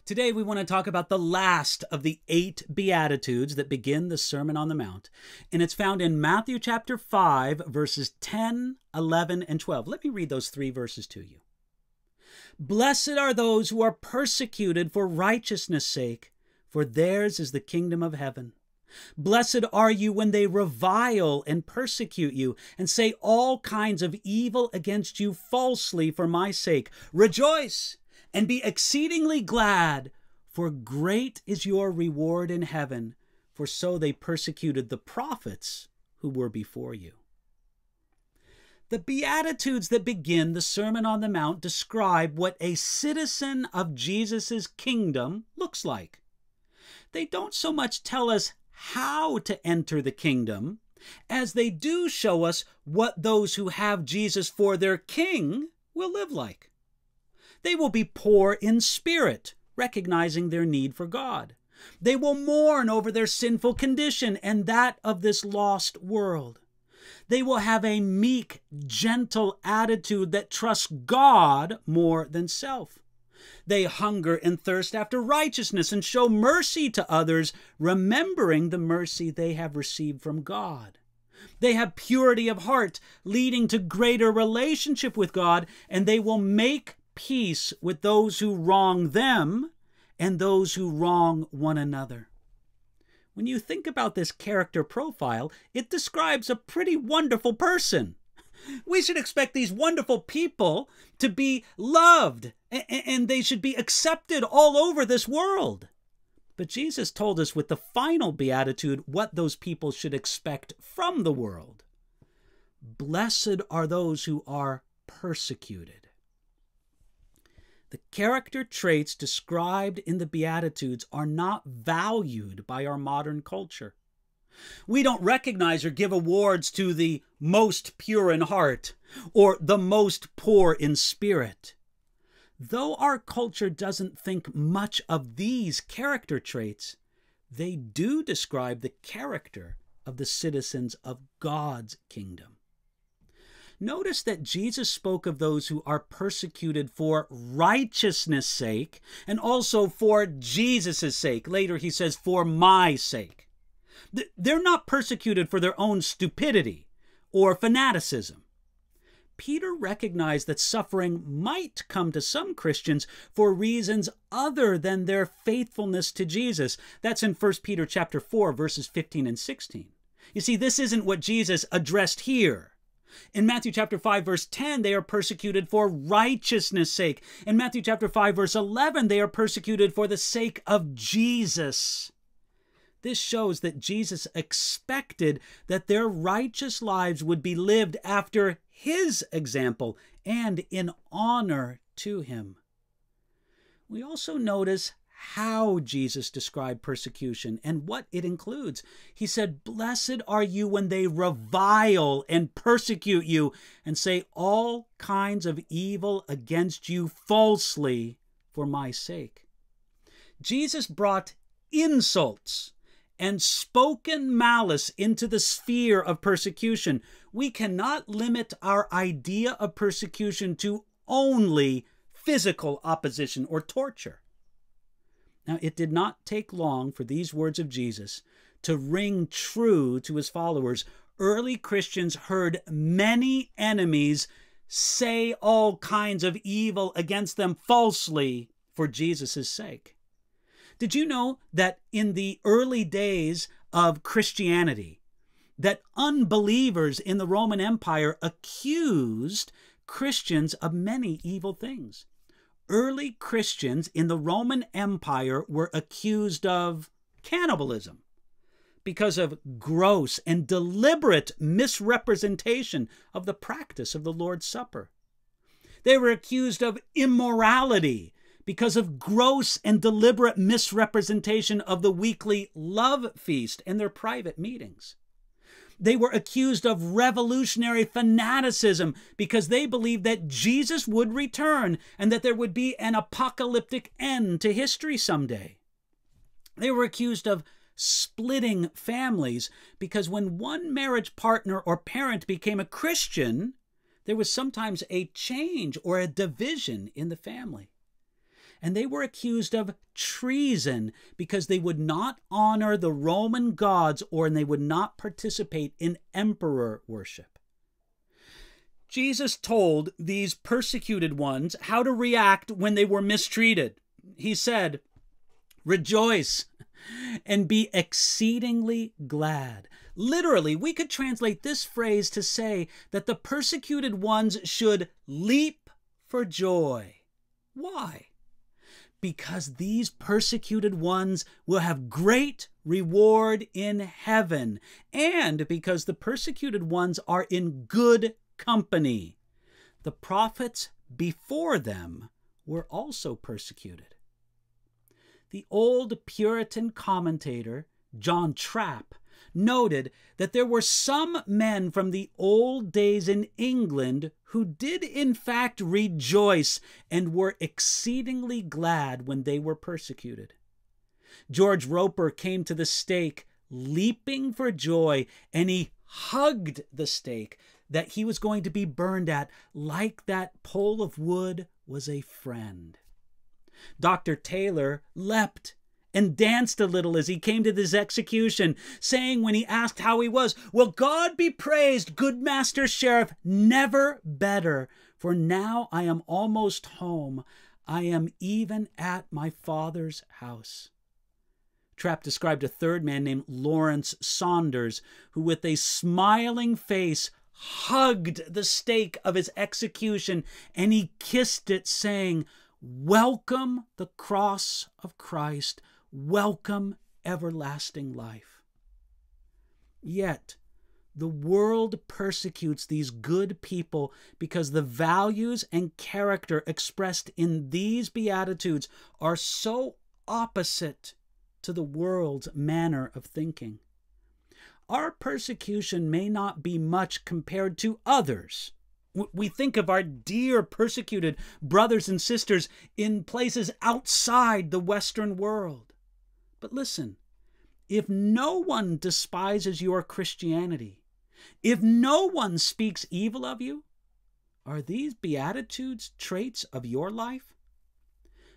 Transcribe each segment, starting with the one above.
Today we want to talk about the last of the 8 Beatitudes that begin the Sermon on the Mount. And it's found in Matthew chapter 5, verses 10, 11, and 12. Let me read those 3 verses to you. Blessed are those who are persecuted for righteousness' sake, for theirs is the kingdom of heaven. Blessed are you when they revile and persecute you and say all kinds of evil against you falsely for my sake. Rejoice and be exceedingly glad, for great is your reward in heaven, for so they persecuted the prophets who were before you. The Beatitudes that begin the Sermon on the Mount describe what a citizen of Jesus' kingdom looks like. They don't so much tell us how to enter the kingdom as they do show us what those who have Jesus for their king will live like. They will be poor in spirit, recognizing their need for God. They will mourn over their sinful condition and that of this lost world. They will have a meek, gentle attitude that trusts God more than self. They hunger and thirst after righteousness and show mercy to others, remembering the mercy they have received from God. They have purity of heart, leading to greater relationship with God, and they will make peace with those who wrong them and those who wrong one another. When you think about this character profile, it describes a pretty wonderful person. We should expect these wonderful people to be loved, and they should be accepted all over this world. But Jesus told us with the final beatitude what those people should expect from the world. Blessed are those who are persecuted. The character traits described in the Beatitudes are not valued by our modern culture. We don't recognize or give awards to the most pure in heart or the most poor in spirit. Though our culture doesn't think much of these character traits, they do describe the character of the citizens of God's kingdom. Notice that Jesus spoke of those who are persecuted for righteousness' sake and also for Jesus' sake. Later he says, for my sake. They're not persecuted for their own stupidity or fanaticism. Peter recognized that suffering might come to some Christians for reasons other than their faithfulness to Jesus. That's in 1 Peter chapter 4, verses 15 and 16. You see, this isn't what Jesus addressed here. In Matthew chapter 5, verse 10, they are persecuted for righteousness' sake. In Matthew chapter 5, verse 11, they are persecuted for the sake of Jesus. This shows that Jesus expected that their righteous lives would be lived after his example and in honor to him. We also notice how Jesus described persecution and what it includes. He said, blessed are you when they revile and persecute you and say all kinds of evil against you falsely for my sake. Jesus brought insults and spoken malice into the sphere of persecution. We cannot limit our idea of persecution to only physical opposition or torture. Now, it did not take long for these words of Jesus to ring true to his followers. Early Christians heard many enemies say all kinds of evil against them falsely for Jesus' sake. Did you know that in the early days of Christianity, that unbelievers in the Roman Empire accused Christians of many evil things? Early Christians in the Roman Empire were accused of cannibalism because of gross and deliberate misrepresentation of the practice of the Lord's Supper. They were accused of immorality because of gross and deliberate misrepresentation of the weekly love feast and their private meetings. They were accused of revolutionary fanaticism because they believed that Jesus would return and that there would be an apocalyptic end to history someday. They were accused of splitting families because when one marriage partner or parent became a Christian, there was sometimes a change or a division in the family. and they were accused of treason because they would not honor the Roman gods or they would not participate in emperor worship. Jesus told these persecuted ones how to react when they were mistreated. He said, "Rejoice and be exceedingly glad." Literally, we could translate this phrase to say that the persecuted ones should leap for joy. Why? Because these persecuted ones will have great reward in heaven, and because the persecuted ones are in good company. The prophets before them were also persecuted. The old Puritan commentator, John Trapp, noted that there were some men from the old days in England who did in fact rejoice and were exceedingly glad when they were persecuted. George Roper came to the stake leaping for joy, and he hugged the stake that he was going to be burned at like that pole of wood was a friend. Dr. Taylor leapt and danced a little as he came to this execution, saying when he asked how he was, "Well, God be praised, good Master Sheriff, never better, for now I am almost home. I am even at my Father's house." Trapp described a third man named Lawrence Saunders, who with a smiling face hugged the stake of his execution, and he kissed it, saying, "Welcome the cross of Christ, welcome everlasting life." Yet, the world persecutes these good people because the values and character expressed in these Beatitudes are so opposite to the world's manner of thinking. Our persecution may not be much compared to others. We think of our dear persecuted brothers and sisters in places outside the Western world. But listen, if no one despises your Christianity, if no one speaks evil of you, are these Beatitudes traits of your life?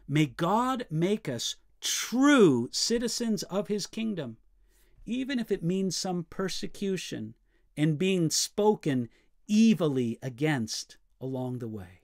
May God make us true citizens of His kingdom, even if it means some persecution and being spoken evilly against along the way.